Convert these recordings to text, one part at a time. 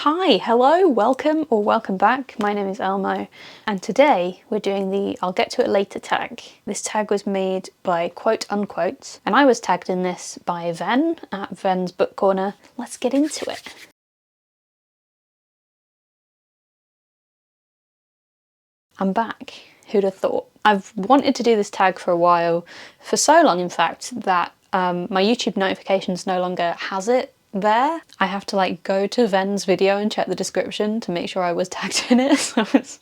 Hi, hello, welcome or welcome back. My name is Elmo and today we're doing the I'll get to it later tag. This tag was made by quote unquote and I was tagged in this by Ven at Ven's Book Corner. Let's get into it. I'm back. Who'd have thought? I've wanted to do this tag for a while, for so long in fact that my YouTube notifications no longer has it there. I have to like go to Ven's video and check the description to make sure I was tagged in it. So it's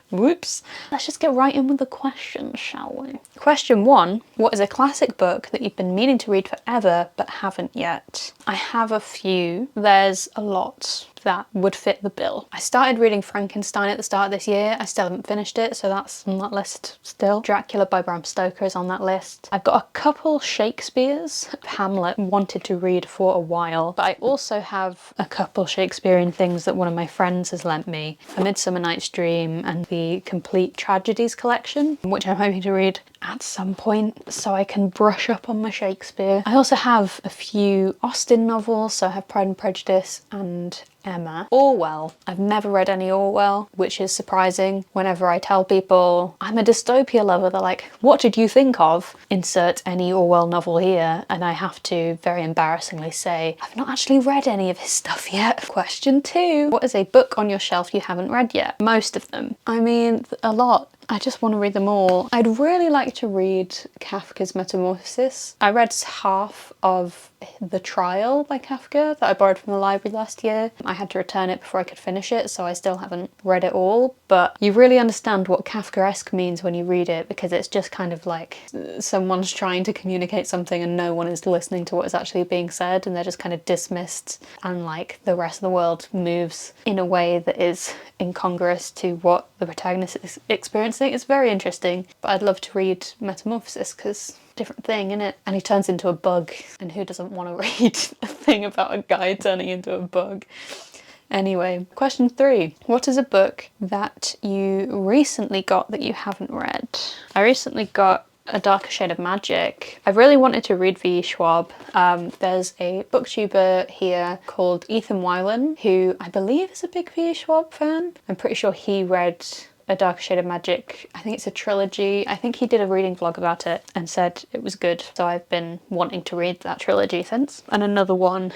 whoops. Let's just get right in with the questions, shall we? Question 1. What is a classic book that you've been meaning to read forever but haven't yet? I have a few. There's a lot that would fit the bill. I started reading Frankenstein at the start of this year. I still haven't finished it, so that's on that list still. Dracula by Bram Stoker is on that list. I've got a couple Shakespeare's. Hamlet wanted to read for a while, but I also have a couple Shakespearean things that one of my friends has lent me. A Midsummer Night's Dream and the Complete Tragedies collection, which I'm hoping to read at some point so I can brush up on my Shakespeare. I also have a few Austen novels, so I have Pride and Prejudice and Emma. Orwell. I've never read any Orwell, which is surprising. Whenever I tell people I'm a dystopia lover, they're like, what did you think of? Insert any Orwell novel here, and I have to very embarrassingly say, I've not actually read any of his stuff yet. Question 2. What is a book on your shelf you haven't read yet? Most of them. I mean, a lot. I just want to read them all. I'd really like to read Kafka's Metamorphosis. I read half of The Trial by Kafka that I borrowed from the library last year. I had to return it before I could finish it, so I still haven't read it all, but you really understand what Kafkaesque means when you read it, because it's just kind of like someone's trying to communicate something and no one is listening to what is actually being said, and they're just kind of dismissed, and like the rest of the world moves in a way that is incongruous to what the protagonist is experiencing. It's very interesting, but I'd love to read Metamorphosis because different thing, innit? And he turns into a bug, and who doesn't want to read a thing about a guy turning into a bug? Anyway, question 3. What is a book that you recently got that you haven't read? I recently got A Darker Shade of Magic. I've really wanted to read V. Schwab. There's a booktuber here called Ethan Weiland, who I believe is a big V. Schwab fan. I'm pretty sure he read A Darker Shade of Magic. I think it's a trilogy. I think he did a reading vlog about it and said it was good. So I've been wanting to read that trilogy since. And another one,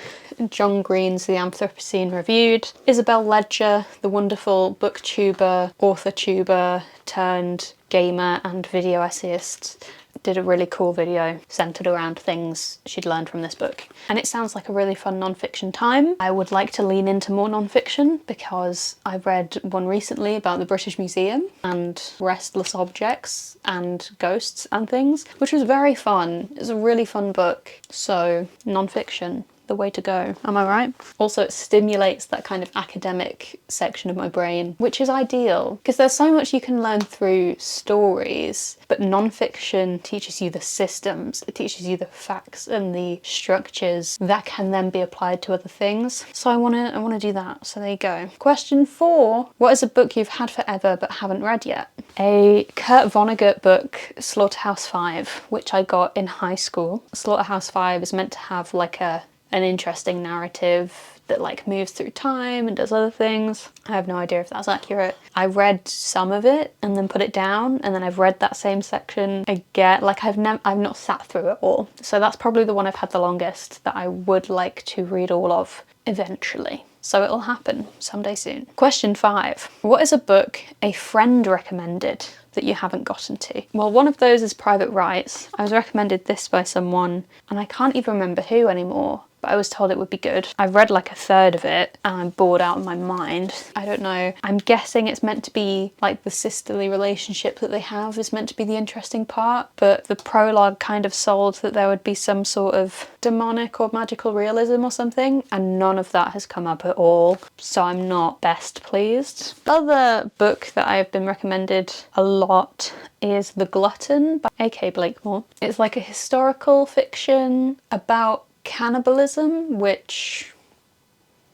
John Green's The Anthropocene Reviewed. Isabel Ledger, the wonderful booktuber, author-tuber turned gamer and video essayist, did a really cool video centered around things she'd learned from this book. And it sounds like a really fun non-fiction time. I would like to lean into more non-fiction because I read one recently about the British Museum and restless objects and ghosts and things, which was very fun. It's a really fun book. So non-fiction, the way to go. Am I right? Also, it stimulates that kind of academic section of my brain, which is ideal because there's so much you can learn through stories, but non-fiction teaches you the systems, it teaches you the facts and the structures that can then be applied to other things. So I want to do that. So there you go. Question 4. What is a book you've had forever but haven't read yet? A Kurt Vonnegut book, Slaughterhouse 5, which I got in high school. Slaughterhouse 5 is meant to have like an interesting narrative that like moves through time and does other things. I have no idea if that's accurate. I read some of it and then put it down, and then I've read that same section again. Like I've not sat through it all. So that's probably the one I've had the longest that I would like to read all of eventually. So it'll happen someday soon. Question 5. What is a book a friend recommended that you haven't gotten to? Well, one of those is Private Rights. I was recommended this by someone and I can't even remember who anymore, but I was told it would be good. I've read like a third of it and I'm bored out of my mind. I don't know. I'm guessing it's meant to be like the sisterly relationship that they have is meant to be the interesting part, but the prologue kind of sold that there would be some sort of demonic or magical realism or something, and none of that has come up at all. So I'm not best pleased. Other book that I have been recommended a lot is The Glutton by A.K. Blakemore. It's like a historical fiction about cannibalism, which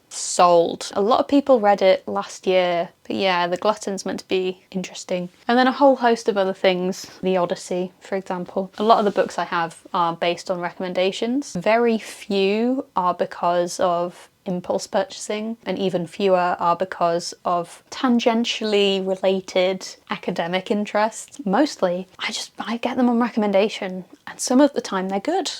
sold. A lot of people read it last year, but yeah, The Glutton's meant to be interesting. And then a whole host of other things. The Odyssey, for example. A lot of the books I have are based on recommendations. Very few are because of impulse purchasing, and even fewer are because of tangentially related academic interests. Mostly, I get them on recommendation, and some of the time they're good.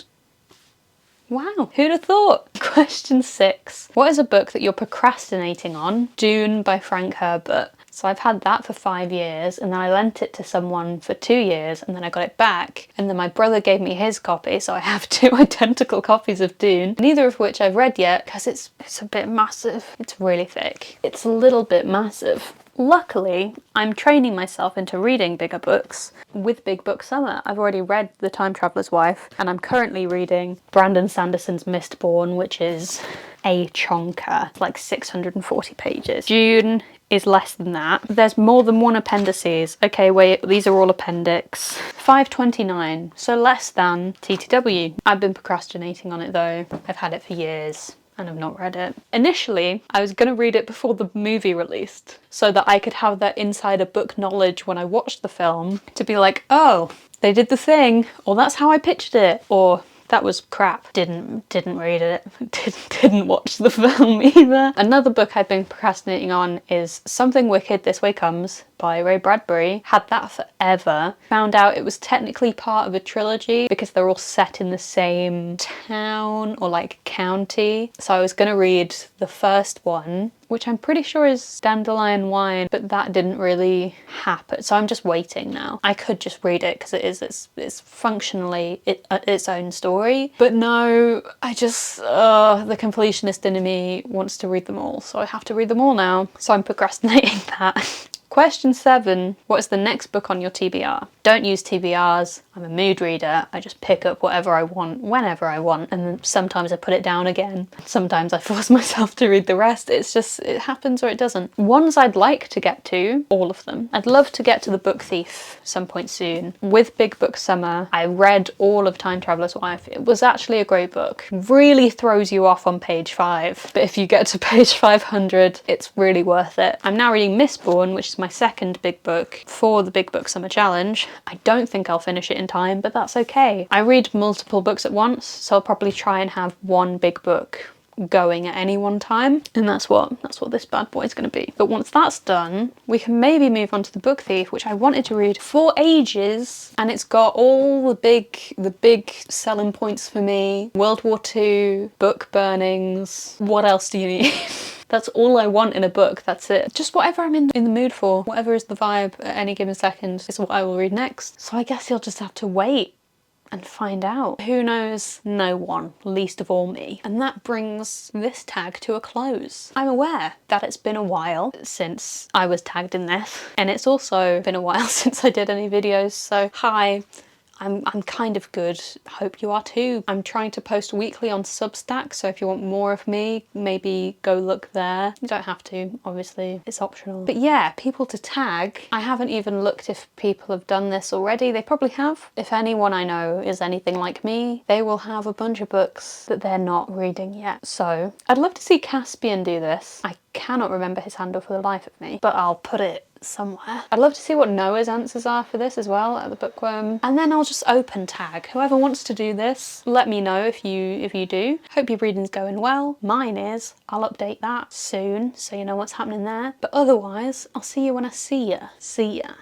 Wow, who'd have thought? Question 6. What is a book that you're procrastinating on? Dune by Frank Herbert. So I've had that for 5 years, and then I lent it to someone for 2 years, and then I got it back, and then my brother gave me his copy, so I have 2 identical copies of Dune, neither of which I've read yet, because it's a bit massive. It's really thick. It's a little bit massive. Luckily, I'm training myself into reading bigger books with Big Book Summer. I've already read The Time Traveller's Wife, and I'm currently reading Brandon Sanderson's Mistborn, which is a chonker. It's like 640 pages. Dune is less than that. There's more than one appendices. Okay, wait, these are all appendix. 529, so less than TTW. I've been procrastinating on it though. I've had it for years and I've not read it. Initially, I was gonna read it before the movie released so that I could have that insider book knowledge when I watched the film to be like, oh, they did the thing, or that's how I pitched it, or that was crap. Didn't read it. Didn't watch the film either. Another book I've been procrastinating on is Something Wicked This Way Comes by Ray Bradbury. Had that forever. Found out it was technically part of a trilogy because they're all set in the same town or like county. So I was gonna read the first one, which I'm pretty sure is Dandelion Wine, but that didn't really happen. So I'm just waiting now. I could just read it because it's functionally its own story. But no, I just, the completionist in me wants to read them all. So I have to read them all now. So I'm procrastinating that. Question 7. What is the next book on your TBR? Don't use TBRs. I'm a mood reader. I just pick up whatever I want, whenever I want, and then sometimes I put it down again. Sometimes I force myself to read the rest. It's just, it happens or it doesn't. Ones I'd like to get to, all of them. I'd love to get to The Book Thief some point soon. With Big Book Summer, I read all of Time Traveller's Wife. It was actually a great book. Really throws you off on page 5, but if you get to page 500, it's really worth it. I'm now reading Mistborn, which is my second big book for the Big Book Summer Challenge. I don't think I'll finish it in time, but that's okay. I read multiple books at once, so I'll probably try and have one big book going at any one time, and that's what this bad boy is going to be. But once that's done, we can maybe move on to The Book Thief, which I wanted to read for ages, and it's got all the big selling points for me. World War II, book burnings. What else do you need? That's all I want in a book, that's it. Just whatever I'm in the mood for, whatever is the vibe at any given second is what I will read next. So I guess you'll just have to wait and find out. Who knows? No one, least of all me. And that brings this tag to a close. I'm aware that it's been a while since I was tagged in this, and it's also been a while since I did any videos, so hi. I'm kind of good. Hope you are too. I'm trying to post weekly on Substack, so if you want more of me, maybe go look there. You don't have to, obviously, it's optional. But yeah, people to tag. I haven't even looked if people have done this already. They probably have. If anyone I know is anything like me, they will have a bunch of books that they're not reading yet. So I'd love to see Caspian do this. I cannot remember his handle for the life of me, but I'll put it somewhere. I'd love to see what Noah's answers are for this as well at the Bookworm, and then I'll just open tag. Whoever wants to do this, let me know if you do. Hope your reading's going well. Mine is. I'll update that soon so you know what's happening there. But otherwise, I'll see you when I see ya. See ya.